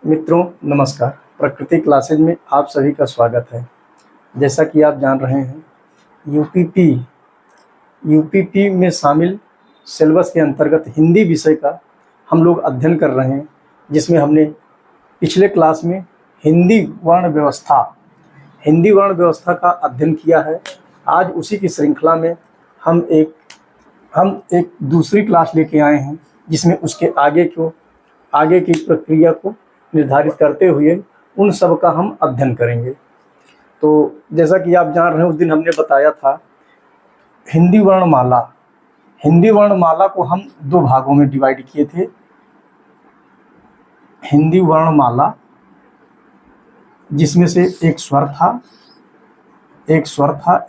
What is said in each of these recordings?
मित्रों नमस्कार। प्रकृति क्लासेज में आप सभी का स्वागत है। जैसा कि आप जान रहे हैं, यूपीपी में शामिल सिलेबस के अंतर्गत हिंदी विषय का हम लोग अध्ययन कर रहे हैं, जिसमें हमने पिछले क्लास में हिंदी वर्ण व्यवस्था का अध्ययन किया है। आज उसी की श्रृंखला में हम एक दूसरी क्लास लेके आए हैं, जिसमें उसके आगे की प्रक्रिया को निर्धारित करते हुए उन सब का हम अध्ययन करेंगे। तो जैसा कि आप जान रहे हैं, उस दिन हमने बताया था हिंदी वर्णमाला को हम दो भागों में डिवाइड किए थे। हिंदी वर्णमाला जिसमें से एक स्वर था,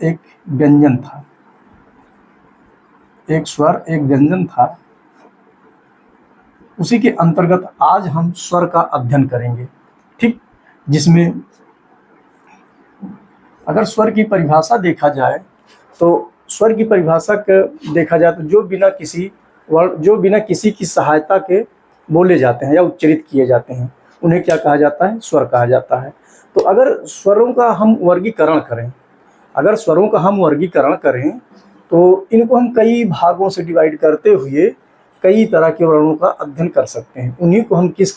एक व्यंजन था। एक स्वर एक व्यंजन था। उसी के अंतर्गत आज हम स्वर का अध्ययन करेंगे, ठीक। जिसमें अगर स्वर की परिभाषा देखा जाए तो जो बिना किसी की सहायता के बोले जाते हैं या उच्चारित किए जाते हैं, उन्हें क्या कहा जाता है? स्वर कहा जाता है। तो अगर स्वरों का हम वर्गीकरण करें तो इनको हम कई भागों से डिवाइड करते हुए कई तरह के वर्णों का अध्ययन कर सकते हैं। उन्हीं को हम किस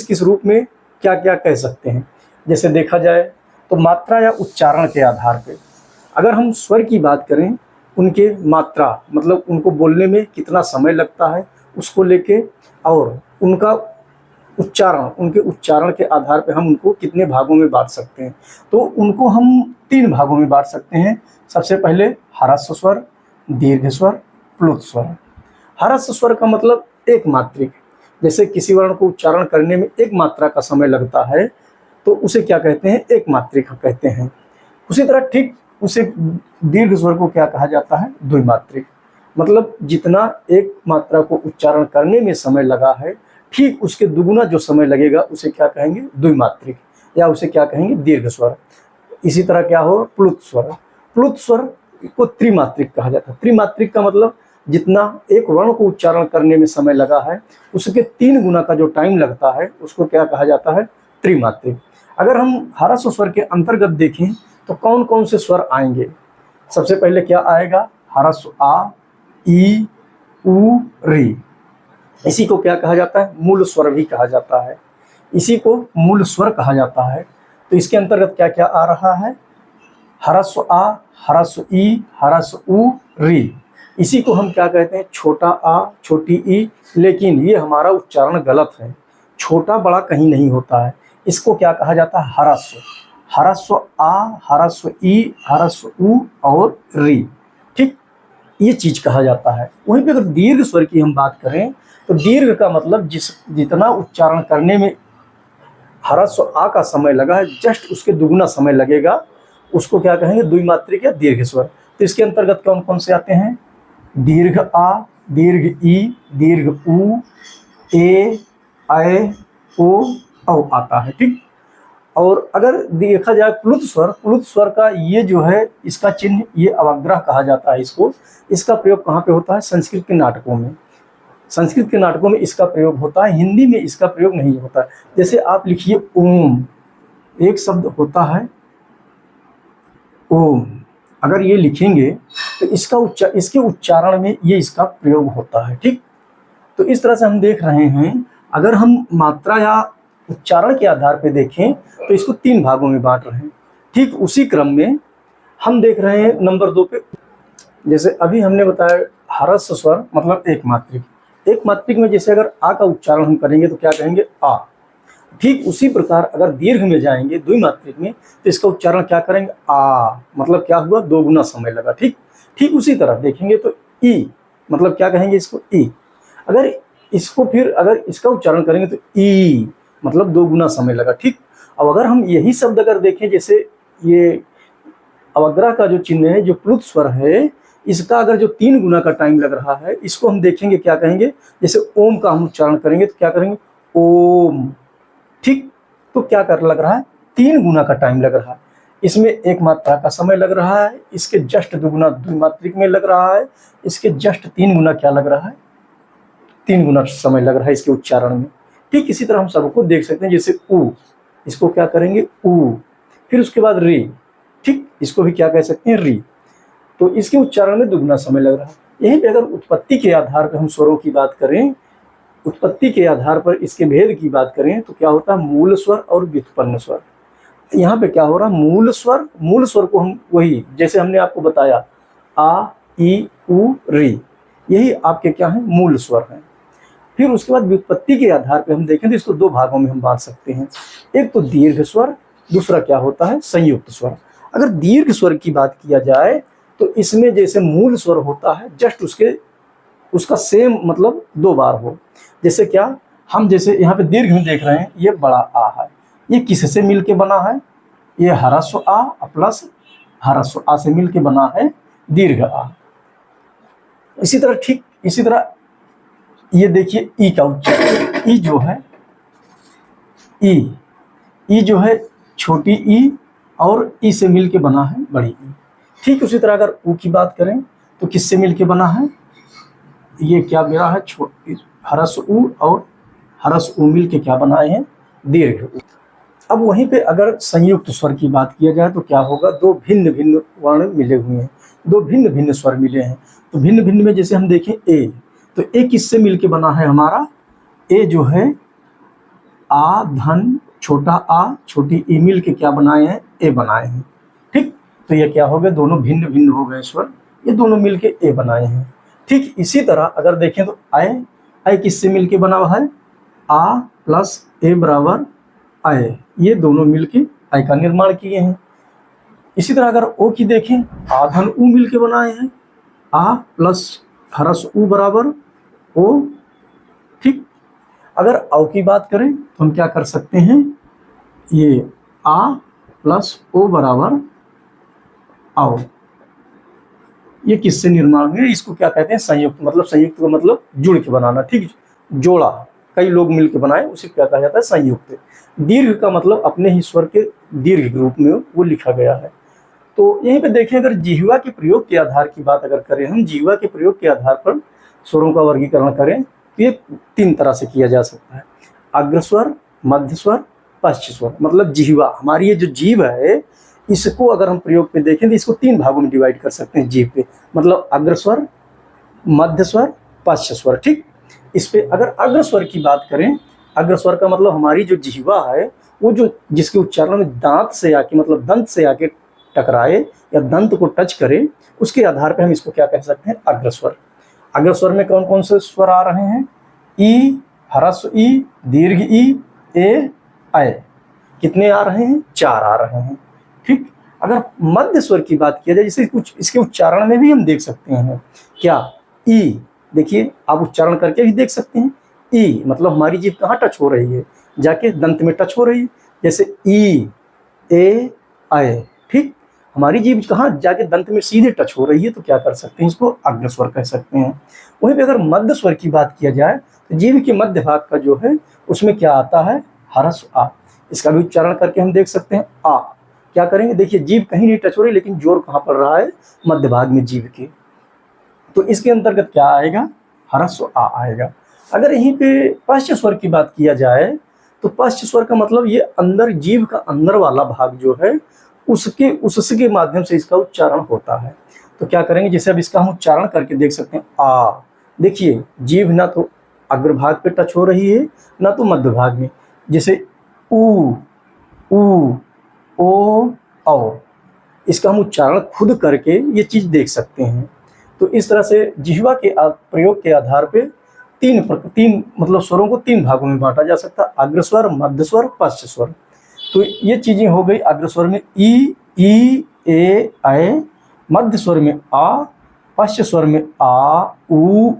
किस रूप में क्या क्या कह सकते हैं। जैसे देखा जाए तो मात्रा या उच्चारण के आधार पे अगर हम स्वर की बात करें, उनके मात्रा मतलब उनको बोलने में कितना समय लगता है उसको लेके, और उनके उच्चारण के आधार पे हम उनको कितने भागों में बांट सकते हैं। तो उनको हम 3 भागों में बांट सकते हैं। सबसे पहले ह्रस्व स्वर, दीर्घ स्वर, प्लुत स्वर। ह्रस्व स्वर का मतलब एक मात्रिक। जैसे किसी वर्ण को उच्चारण करने में एक मात्रा का समय लगता है तो उसे क्या कहते हैं? एक मात्रिक कहते हैं। उसी तरह ठीक उसे दीर्घ स्वर को क्या कहा जाता है? द्विमात्रिक। मतलब जितना एक मात्रा को उच्चारण करने में समय लगा है, ठीक उसके दुगुना जो समय लगेगा उसे क्या कहेंगे? द्विमात्रिक, या उसे क्या कहेंगे? दीर्घ स्वर। इसी तरह क्या हो? प्लुत स्वर को त्रिमात्रिक कहा जाता है। त्रिमात्रिक का मतलब जितना एक वर्ण को उच्चारण करने में समय लगा है उसके 3 गुना का जो टाइम लगता है उसको क्या कहा जाता है? त्रिमात्रिक। अगर हम ह्रस्व स्वर के अंतर्गत देखें तो कौन कौन से स्वर आएंगे? सबसे पहले क्या आएगा? ह्रस्व आ, ई, उ, री। इसी को क्या कहा जाता है? मूल स्वर भी कहा जाता है। तो इसके अंतर्गत क्या क्या आ रहा है? ह्रस्व आ, ह्रस्व ई, ह्रस्व उ, री। इसी को हम क्या कहते हैं? छोटा आ, छोटी ई। लेकिन ये हमारा उच्चारण गलत है। छोटा बड़ा कहीं नहीं होता है। इसको क्या कहा जाता है? ह्रस्व आ, ह्रस्व ई, ह्रस्व उ और री, ठीक, ये चीज कहा जाता है। वहीं पे अगर दीर्घ स्वर की हम बात करें तो दीर्घ का मतलब जितना उच्चारण करने में ह्रस्व आ का समय लगा है, जस्ट उसके दुगुना समय लगेगा, उसको क्या कहेंगे? द्विमात्रिक या दीर्घ स्वर। तो इसके अंतर्गत कौन कौन से आते हैं? दीर्घ आ, दीर्घ ई, दीर्घ उ, ए, ऐ, ओ, औ आता है, ठीक। और अगर देखा जाए प्लुत स्वर का ये जो है, इसका चिन्ह ये अवग्रह कहा जाता है। इसका प्रयोग कहाँ पे होता है? संस्कृत के नाटकों में इसका प्रयोग होता है। हिंदी में इसका प्रयोग नहीं होता है। जैसे आप लिखिए ओम, एक शब्द होता है ओम, अगर ये लिखेंगे तो इसके उच्चारण में ये इसका प्रयोग होता है, ठीक। तो इस तरह से हम देख रहे हैं, अगर हम मात्रा या उच्चारण के आधार पे देखें तो इसको 3 भागों में बांट रहे हैं। ठीक उसी क्रम में हम देख रहे हैं नंबर 2 पे, जैसे अभी हमने बताया ह्रस्व स्वर मतलब एक मात्रिक में जैसे अगर आ का उच्चारण हम करेंगे तो क्या कहेंगे? आ। ठीक उसी प्रकार अगर दीर्घ में जाएंगे द्विमात्रिक में तो इसका उच्चारण क्या करेंगे? आ। मतलब क्या हुआ? 2 गुना समय लगा, ठीक उसी तरह देखेंगे तो ई, मतलब क्या कहेंगे? इसको ई। अगर इसका उच्चारण करेंगे तो ई, मतलब 2 गुना समय लगा, ठीक। अब अगर हम यही शब्द अगर देखें, जैसे ये अवग्रह का जो चिन्ह है, जो प्लुत स्वर है, इसका अगर जो 3 गुना का टाइम लग रहा है, इसको हम देखेंगे क्या कहेंगे? जैसे ओम का हम उच्चारण करेंगे तो क्या करेंगे? ओम, ठीक। तो क्या कर लग रहा है? 3 गुना का टाइम लग रहा है। इसमें एक मात्रा का समय लग रहा है, इसके जस्ट दुगुना द्विमात्रिक में लग रहा है, इसके जस्ट 3 गुना क्या लग रहा है? 3 गुना समय लग रहा है इसके उच्चारण में। ठीक इसी तरह हम सबको देख सकते हैं, जैसे ऊ, इसको क्या करेंगे ऊ, फिर उसके बाद री, ठीक इसको भी क्या कह सकते हैं री। तो इसके उच्चारण में दुगना समय लग रहा है। यहीं पे अगर उत्पत्ति के आधार पर हम स्वरों की बात करें, उत्पत्ति के आधार पर इसके भेद की बात करें तो क्या होता है मूल स्वर और व्युत्पन्न स्वर। यहाँ पे क्या हो रहा है मूल स्वर को हम वही जैसे हमने आपको बताया आ ई उ री, यही आपके क्या है मूल स्वर हैं। फिर उसके बाद व्युत्पत्ति के आधार पर हम देखें तो इसको दो भागों में हम बांट सकते हैं, एक तो दीर्घ स्वर, दूसरा क्या होता है संयुक्त स्वर। अगर दीर्घ स्वर की बात किया जाए तो इसमें जैसे मूल स्वर होता है जस्ट उसका सेम मतलब दो बार हो। जैसे क्या हम जैसे यहाँ पे दीर्घ में देख रहे हैं, ये बड़ा आ है, ये किससे मिल के बना है, ये ह्रस्व आ प्लस ह्रस्व आ से मिल के बना है दीर्घ आ। इसी तरह ठीक इसी तरह ये देखिए ई का उच्चारण, ई जो है ई जो है छोटी ई और ई से मिल के बना है बड़ी ई। ठीक उसी तरह अगर ऊ की बात करें तो किससे मिल के बना है, ये क्या मेरा है छोटी ह्रस्व ऊ और ह्रस्व ऊ मिल के क्या बनाए हैं दीर्घ ऊ। अब वहीं पे अगर संयुक्त स्वर की बात किया जाए तो क्या होगा, दो भिन्न भिन्न वर्ण मिले हुए हैं, दो भिन्न भिन्न स्वर मिले हैं। तो भिन्न भिन्न में जैसे हम देखें ए, तो ए किससे मिल के बना है हमारा, ए जो है आ धन छोटा आ छोटी ई मिल के क्या बनाए हैं ए बनाए हैं। ठीक, तो ये क्या हो गए दोनों भिन्न भिन्न हो गए स्वर, ये दोनों मिल के ए बनाए हैं। ठीक इसी तरह अगर देखें तो आय किससे मिल के बना हुआ है, आ प्लस ए बराबर आय, ये दोनों मिल के आय का निर्माण किए हैं। इसी तरह अगर ओ की देखें, आ धन ऊ मिल के बनाए हैं, आ प्लस ह्रस्व ऊ बराबर ओ। ठीक, अगर औ की बात करें तो हम क्या कर सकते हैं, ये आ प्लस ओ बराबर औ, ये किससे निर्माण हुए, इसको क्या कहते हैं संयुक्त, मतलब संयुक्त का मतलब जुड़ के बनाना। ठीक, जोड़ा कई लोग मिलकर बनाए उसे क्या कहा जाता है संयुक्त। दीर्घ का मतलब अपने ही स्वर के दीर्घ रूप में वो लिखा गया है। तो यहीं पे देखें अगर जिह्वा के प्रयोग के आधार की बात अगर करें, हम जिह्वा के प्रयोग के आधार पर स्वरों का वर्गीकरण करें तो ये तीन तरह से किया जा सकता है, अग्रस्वर, मध्य स्वर, पश्च स्वर। मतलब जिह्वा हमारी ये जो जीभ है इसको अगर हम प्रयोग पे देखें तो इसको तीन भागों में डिवाइड कर सकते हैं जीभ पे, मतलब अग्रस्वर, मध्य स्वर, पश्च स्वर। ठीक, इस पे अगर अग्रस्वर की बात करें, अग्रस्वर का मतलब हमारी जो जिह्वा है वो जो जिसके उच्चारण में दांत से आके मतलब दंत से आके टकराए या दंत को टच करे, उसके आधार पर हम इसको क्या कह सकते हैं अग्रस्वर। अग्रस्वर में कौन कौन से स्वर आ रहे हैं, ई, ह्रस्व ई, दीर्घ ई, ए, आय, कितने आ रहे हैं, चार आ रहे हैं। ठीक, अगर मध्य स्वर की बात किया जाए जैसे कुछ इसके उच्चारण में भी हम देख सकते हैं, क्या ई, देखिए आप उच्चारण करके भी देख सकते हैं, ई मतलब हमारी जीभ कहाँ टच हो रही है, जाके दंत में टच हो रही है, जैसे ई, ए, आय। ठीक, हमारी जीभ कहाँ जाके दंत में सीधे टच हो रही है तो क्या कर सकते हैं, इसको अग्रस्वर कह सकते हैं। वहीं पे अगर मध्य स्वर की बात किया जाए तो जीभ के मध्य भाग का जो है उसमें क्या आता है ह्रस्व आ, इसका भी उच्चारण करके हम देख सकते हैं आ। क्या करेंगे, देखिए जीभ कहीं नहीं टच हो रही लेकिन जोर कहाँ पड़ रहा है मध्य भाग में जीभ के, तो इसके अंतर्गत क्या आएगा ह्रस्व आ आएगा। अगर यहीं पे पश्च स्वर की बात किया जाए तो पश्च स्वर का मतलब ये अंदर जीभ का अंदर वाला भाग जो है उसके माध्यम से इसका उच्चारण होता है। तो क्या करेंगे, जैसे अब इसका हम उच्चारण करके देख सकते हैं आ, देखिए जीभ ना तो अग्रभाग पे टच हो रही है ना तो मध्य भाग में, जैसे ऊ, ऊ, ओ, औ, इसका हम उच्चारण खुद करके ये चीज देख सकते हैं। तो इस तरह से जिह्वा के प्रयोग के आधार पे तीन मतलब स्वरों को तीन भागों में बांटा जा सकता है, अग्रस्वर, मध्य स्वर, पश्च स्वर। तो ये चीजें हो गई, अग्रस्वर में ई, ए, आय, मध्य स्वर में आ, पश्च स्वर में आ, ऊ,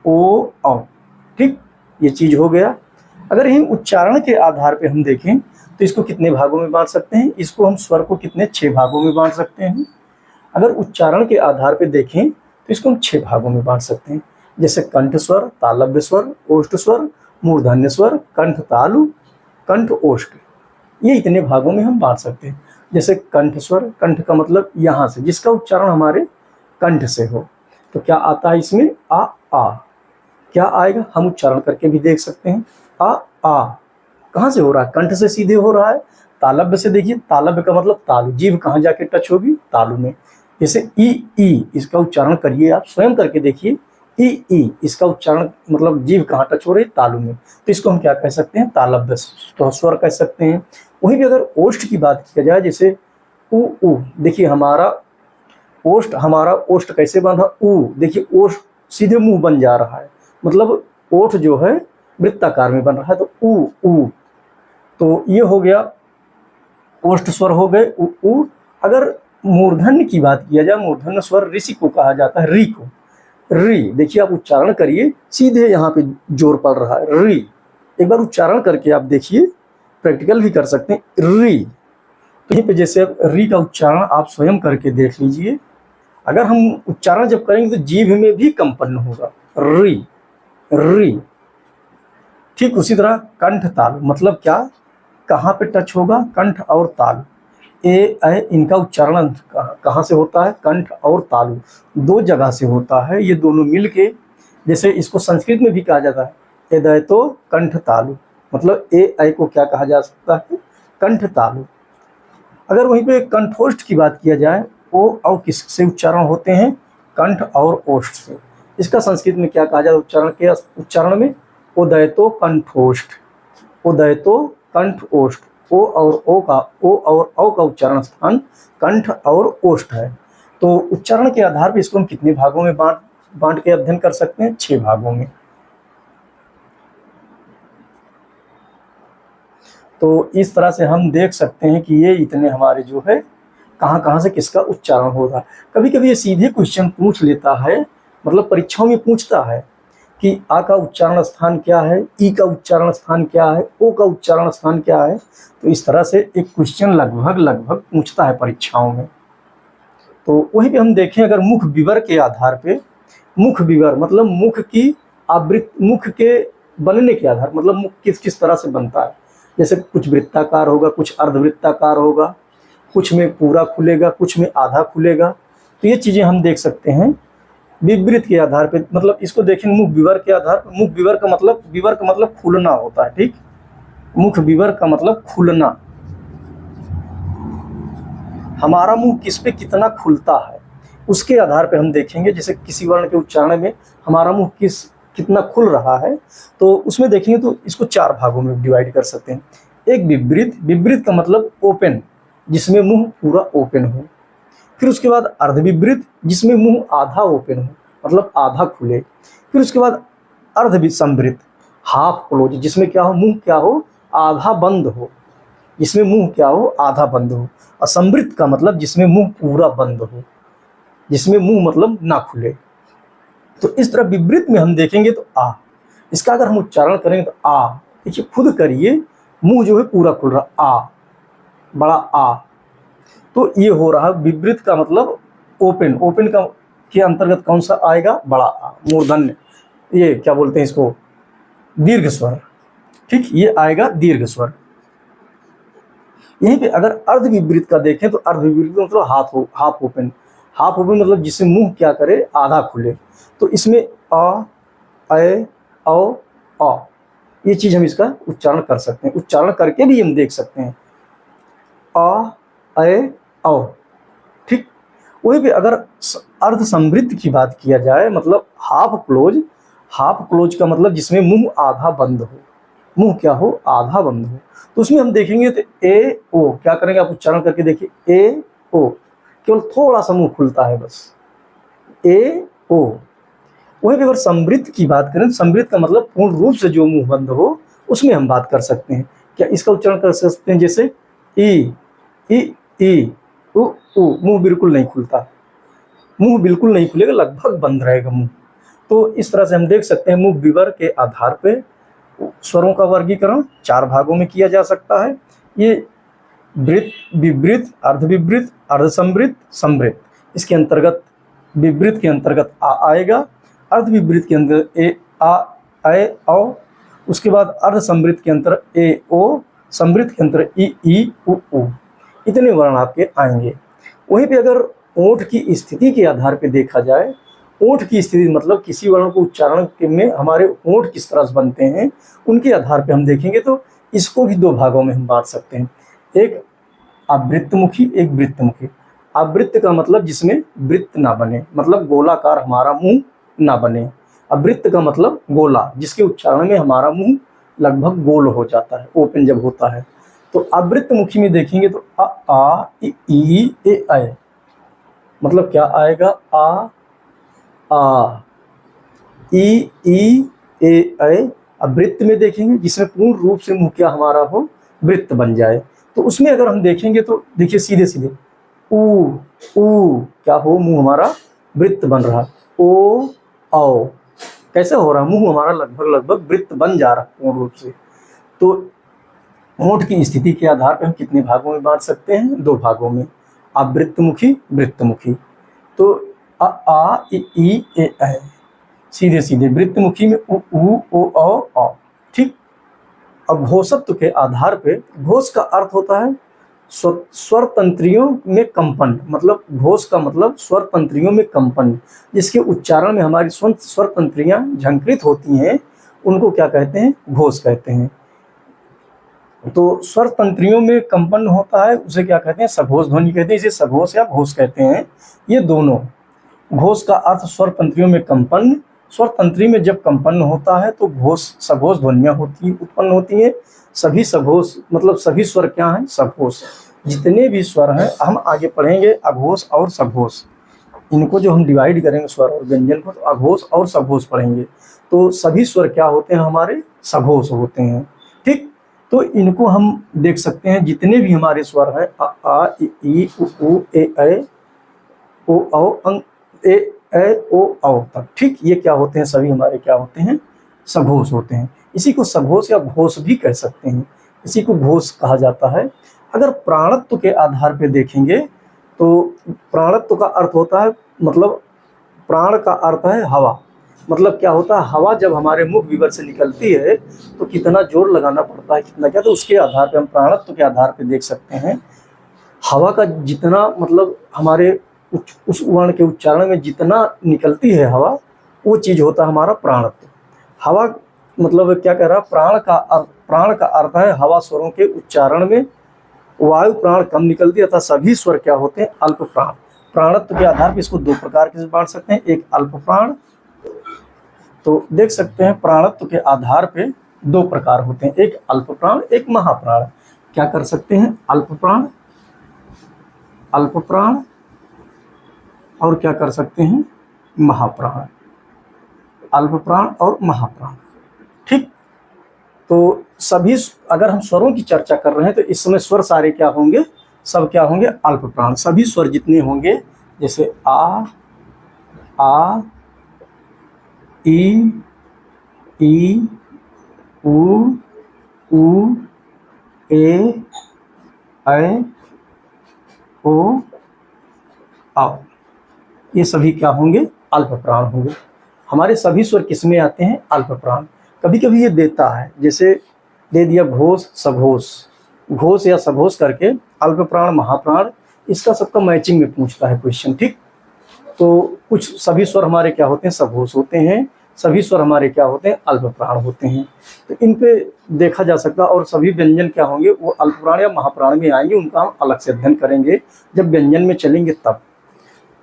ओ, औ। ठीक, ये चीज हो गया। अगर यही उच्चारण के आधार पे हम देखें तो इसको कितने भागों में बांट सकते हैं, इसको हम स्वर को कितने 6 भागों में बांट सकते हैं। अगर उच्चारण के आधार पे देखें तो इसको हम 6 भागों में बांट सकते हैं, जैसे कंठ स्वर, तालव्य स्वर, ओष्ठ स्वर, मूर्धन्य स्वर, कंठ तालु, कंठ ओष्ठ, ये इतने भागों में हम बांट सकते हैं। जैसे कंठ स्वर, कंठ का मतलब यहाँ से जिसका उच्चारण हमारे कंठ से हो, तो क्या आता है इसमें आ, क्या आएगा, हम उच्चारण करके भी देख सकते हैं। आ कहाँ से हो रहा है, कंठ से सीधे हो रहा है। तालव्य से देखिए, तालव्य का मतलब तालु, जीभ कहाँ जाके टच होगी, तालु में। जैसे ई इसका उच्चारण करिए, आप स्वयं करके देखिए। ई इसका उच्चारण मतलब जीभ कहाँ टच हो रही है, तालु में। तो इसको हम क्या कह सकते हैं, तालव्य स्वर कह सकते हैं। वहीं भी अगर ओष्ठ की बात किया जाए, जैसे उ देखिए, हमारा ओष्ठ कैसे बंधा, देखिए ओष्ठ सीधे मुंह बन जा रहा है, मतलब ओठ जो है वृत्ताकार में बन रहा है। तो उ तो ये हो गया, ओष्ठ स्वर हो गए उ। अगर मूर्धन्य की बात किया जाए, मूर्धन्य स्वर ऋषि को कहा जाता है, री को। री देखिए, आप उच्चारण करिए, सीधे यहाँ पे जोर पड़ रहा है, री। एक बार उच्चारण करके आप देखिए, प्रैक्टिकल भी कर सकते हैं, री। तो यहीं पे जैसे री का उच्चारण आप स्वयं करके देख लीजिए। अगर हम उच्चारण जब करेंगे तो जीभ में भी कंपन होगा, री। ठीक उसी तरह कंठ तालु, मतलब क्या, कहाँ पे टच होगा, कंठ और तालु। इनका उच्चारण कहाँ से होता है, कंठ और तालु दो जगह से होता है। ये दोनों मिलके, जैसे इसको संस्कृत में भी कहा जाता है, एदयतो कंठ तालु, मतलब ए को क्या कहा जा सकता है, कंठ तालु। अगर वहीं पे कंठोष्ठ की बात किया जाए, ओ और किससे उच्चारण होते हैं, कंठ और ओष्ठ से। इसका संस्कृत में क्या कहा जाए, उच्चारण में उदयतो कंठोष्ठ, उदयतो कंठ ओष्ठ। ओ और औ का उच्चारण स्थान कंठ और ओष्ठ है। तो उच्चारण के आधार पर इसको हम कितने भागों में बांट के अध्ययन कर सकते हैं, 6 भागों में। तो इस तरह से हम देख सकते हैं कि ये इतने हमारे जो है कहाँ से किसका उच्चारण हो रहा है। कभी कभी ये सीधे क्वेश्चन पूछ लेता है, मतलब परीक्षाओं में पूछता है कि आ का उच्चारण स्थान क्या है, ई का उच्चारण स्थान क्या है, ओ का उच्चारण स्थान क्या है। तो इस तरह से एक क्वेश्चन लगभग पूछता है परीक्षाओं में। तो वहीं पे हम देखें, अगर मुख विवर के आधार पे, मुख विवर मतलब मुख की आवृत्ति, मुख के बनने के आधार, मतलब मुख किस तरह से बनता है। जैसे कुछ वृत्ताकार होगा, कुछ अर्धवृत्ताकार होगा, कुछ में पूरा खुलेगा, कुछ में आधा खुलेगा। तो ये चीज़ें हम देख सकते हैं विवृत के आधार पे। मतलब इसको देखेंगे मुख विवर के आधार पर। मुख विवर का मतलब खुलना होता है, ठीक। मुख विवर का मतलब खुलना, हमारा मुंह किस पे कितना खुलता है उसके आधार पे हम देखेंगे। जैसे किसी वर्ण के उच्चारण में हमारा मुंह कितना खुल रहा है, तो उसमें देखेंगे तो इसको 4 भागों में डिवाइड कर सकते हैं। एक विवृत का मतलब ओपन, जिसमें मुंह पूरा ओपन हो। फिर उसके बाद अर्धविवृत, जिसमें मुंह आधा ओपन हो, मतलब आधा खुले। फिर उसके बाद अर्धविसंवृत, हाफ क्लोज, जिसमें क्या हो, मुंह क्या हो, आधा बंद हो, जिसमें मुंह क्या हो, आधा बंद हो। असंवृत का मतलब जिसमें मुंह पूरा बंद हो, जिसमें मुंह मतलब ना खुले। तो इस तरह विवृत में हम देखेंगे तो आ, इसका अगर हम उच्चारण करेंगे तो आ, देखिए खुद करिए, मुंह जो है पूरा खुल रहा, आ, बड़ा आ। तो ये हो रहा विवृत का मतलब ओपन का के अंतर्गत कौन सा आएगा, बड़ा आ, मूर्धन्य। ये क्या बोलते हैं इसको, दीर्घ स्वर, ठीक, ये आएगा दीर्घ स्वर। यहीं पे अगर अर्धविवृत का देखें तो अर्धविवृत मतलब हाफ ओपन मतलब जिसमें मुंह क्या करे, आधा खुले। तो इसमें आ, ए, औ, आ, ये चीज हम इसका उच्चारण कर सकते हैं। उच्चारण करके भी हम देख सकते हैं, आ, ए, औ, ठीक। वहीं पे अगर अर्ध समृद्ध की बात किया जाए, मतलब हाफ क्लोज का मतलब जिसमें मुंह आधा बंद हो, मुंह क्या हो, आधा बंद हो। तो उसमें हम देखेंगे तो ए ओ, क्या करेंगे आप उच्चारण करके देखिए, ए ओ, केवल थोड़ा सा मुंह खुलता है बस, ए ओ। वहीं पे अगर समृद्ध की बात करें, समृद्ध का मतलब पूर्ण रूप से जो मुंह बंद हो, उसमें हम बात कर सकते हैं। क्या इसका उच्चारण कर सकते हैं, जैसे ई उ, मुंह बिल्कुल नहीं खुलता, मुंह बिल्कुल नहीं खुलेगा, लगभग बंद रहेगा मुंह। तो इस तरह से हम देख सकते हैं मुंह विवर के आधार पे स्वरों का वर्गीकरण 4 भागों में किया जा सकता है। ये वृत, विवृत, अर्धविवृत, अर्धसंवृत, संवृत। इसके अंतर्गत विवृत के अंतर्गत आ आएगा, अर्धविवृत के अंदर ए आ, ए औ, उसके बाद अर्धसंवृत के अंतर ए ओ, संवृत के अंतर ई उ। इतने वर्ण आपके आएंगे। वहीं पे अगर ओठ की स्थिति के आधार पे देखा जाए, ओठ की स्थिति, मतलब किसी वर्ण को उच्चारण में हमारे ओठ किस तरह से बनते हैं उनके आधार पे हम देखेंगे तो इसको भी दो भागों में हम बांट सकते हैं, एक आवृत्तमुखी, एक वृत्तमुखी। आवृत्त का मतलब जिसमें वृत्त ना बने, मतलब गोलाकार हमारा मुंह ना बने। आवृत्त का मतलब गोला, जिसके उच्चारण में हमारा मुंह लगभग गोल हो जाता है, ओपन जब होता है। तो आवृत्तमुखी में देखेंगे तो अ आ इ ई ए ऐ, मतलब क्या आएगा, आ ई ए ऐ। अब वृत्त में देखेंगे जिसमें पूर्ण रूप से मुंह क्या हमारा हो, वृत्त बन जाए, तो उसमें अगर हम देखेंगे तो देखिए सीधे सीधे ऊ क्या हो, मुंह हमारा वृत्त बन रहा, ओ औ कैसे हो रहा, मुंह हमारा लगभग वृत्त बन जा रहा पूर्ण रूप से। तो होंठ की स्थिति के आधार पर हम कितने भागों में बांट सकते हैं, दो भागों में, आवृत्तमुखी, वृत्तमुखी। तो अ आ इ ई ए ऐ सीधे सीधे, वृत्तमुखी में उ ओ औ। ठीक। अब घोषत्व के आधार पे, घोष का अर्थ होता है स्वर तंत्रियों में कंपन, मतलब घोष का मतलब स्वर तंत्रियों में कंपन, जिसके उच्चारण में हमारी स्वर तंत्रियां झंकृत होती हैं, उनको क्या कहते हैं, घोष कहते हैं। तो स्वर तंत्रियों में कंपन होता है, उसे क्या कहते हैं, सघोष ध्वनि कहते हैं, इसे सघोष या घोष कहते हैं। ये दोनों, घोष का अर्थ स्वर तंत्रियों में कंपन, स्वर तंत्री में जब कंपन होता है तो घोष सघोष ध्वनियां उत्पन्न होती हैं। सभी सघोष मतलब सभी स्वर क्या हैं, सघोष। जितने भी स्वर हैं हम आगे पढ़ेंगे अघोष और सघोष, इनको जो हम डिवाइड करेंगे स्वर और व्यंजन को, तो अघोष और सघोष पढ़ेंगे। तो सभी स्वर क्या होते हैं, हमारे सघोष होते हैं। ठीक। तो इनको हम देख सकते हैं, जितने भी हमारे स्वर हैं अ आ इ ई उ ए ऐ ओ औ अंग ए ऐ ओ औ तक, ठीक, ये क्या होते हैं, सभी हमारे क्या होते हैं, सघोष होते हैं। इसी को सघोष या घोष भी कह सकते हैं, इसी को घोष कहा जाता है। अगर प्राणत्व के आधार पे देखेंगे तो प्राणत्व का अर्थ होता है, मतलब प्राण का अर्थ है हवा, मतलब क्या होता है, हवा जब हमारे मुख विवर से निकलती है तो कितना जोर लगाना पड़ता है, कितना क्या, तो उसके आधार पे हम प्राणत्व के आधार पे देख सकते हैं। हवा का जितना मतलब हमारे उस वर्ण के उच्चारण में जितना निकलती है हवा, वो चीज होता है हमारा प्राणत्व। हवा मतलब क्या कह रहा, प्राण का अर्थ है हवा स्वरों के उच्चारण में वायु प्राण कम निकलती है, अतः सभी स्वर क्या होते हैं, अल्प प्राण। प्राणत्व के आधार पर इसको दो प्रकार के बांट सकते हैं, एक अल्प प्राण। तो देख सकते हैं प्राणत्व के आधार पे दो प्रकार होते हैं, एक अल्प प्राण, एक महाप्राण। क्या कर सकते हैं, अल्प प्राण और क्या कर सकते हैं, महाप्राण, अल्प प्राण और महाप्राण। ठीक। तो सभी, अगर हम स्वरों की चर्चा कर रहे हैं तो इस समय स्वर सारे क्या होंगे, सब क्या होंगे, अल्प प्राण। सभी स्वर जितने होंगे, जैसे आ ई उ ए ऐ ओ औ, ये सभी क्या होंगे, अल्प प्राण होंगे। हमारे सभी स्वर किसमें आते हैं, अल्प प्राण। कभी कभी ये देता है, जैसे दे दिया घोष सघोष, घोष या सघोष करके अल्प प्राण महाप्राण, इसका सबका मैचिंग में पूछता है क्वेश्चन। ठीक। तो कुछ सभी स्वर हमारे क्या होते हैं, सघोष होते हैं, सभी स्वर हमारे क्या होते हैं, अल्प प्राण होते हैं। तो इन पे देखा जा सकता है, और सभी व्यंजन क्या होंगे, वो अल्प प्राण या महाप्राण में आएंगे, उनका हम अलग से अध्ययन करेंगे जब व्यंजन में चलेंगे तब।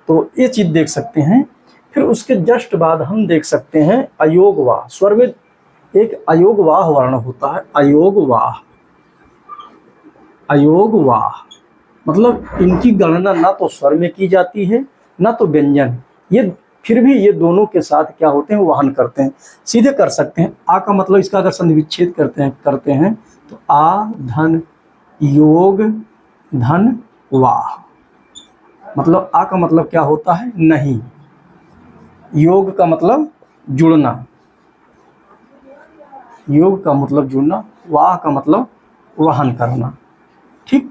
तो ये चीज देख सकते हैं। फिर उसके जस्ट बाद हम देख सकते हैं अयोगवाह। स्वर में एक अयोगवाह वर्ण होता है, अयोगवाह मतलब इनकी गणना ना तो स्वर में की जाती है ना तो व्यंजन, ये फिर भी ये दोनों के साथ क्या होते हैं, वाहन करते हैं। सीधे कर सकते हैं, आ का मतलब इसका अगर संधि विच्छेद करते हैं तो आ धन योग धन वाह, मतलब आ का मतलब क्या होता है, नहीं। योग का मतलब जुड़ना, योग का मतलब जुड़ना, वाह का मतलब वहन करना। ठीक।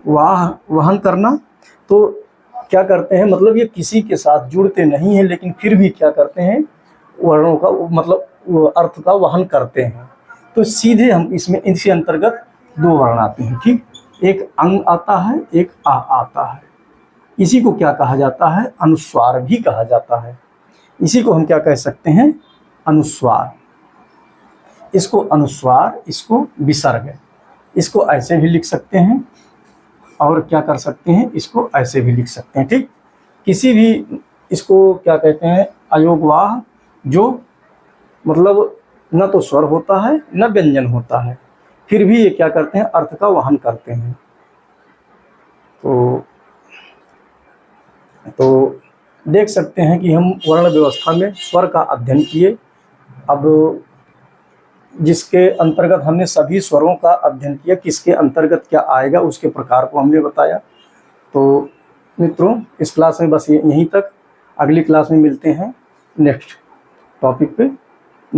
वहन करना, तो क्या करते हैं, मतलब ये किसी के साथ जुड़ते नहीं है, लेकिन फिर भी क्या करते हैं, वर्णों का मतलब अर्थ का वहन करते हैं। तो सीधे हम इसमें इसी अंतर्गत दो वर्ण आते हैं। ठीक। एक अंग आता है, एक आ आता है। इसी को क्या कहा जाता है? अनुस्वार भी कहा जाता है। इसी को हम क्या कह सकते हैं? अनुस्वार। इसको अनुस्वार, इसको विसर्ग। इसको ऐसे भी लिख सकते हैं और क्या कर सकते हैं? इसको ऐसे भी लिख सकते हैं। ठीक, किसी भी इसको क्या कहते हैं? अयोगवाह, जो मतलब न तो स्वर होता है न व्यंजन होता है, फिर भी ये क्या करते हैं? अर्थ का वहन करते हैं। तो देख सकते हैं कि हम वर्ण व्यवस्था में स्वर का अध्ययन किए। अब जिसके अंतर्गत हमने सभी स्वरों का अध्ययन किया, किसके अंतर्गत क्या आएगा उसके प्रकार को हमने बताया। तो मित्रों, इस क्लास में बस यहीं तक। अगली क्लास में मिलते हैं नेक्स्ट टॉपिक पे।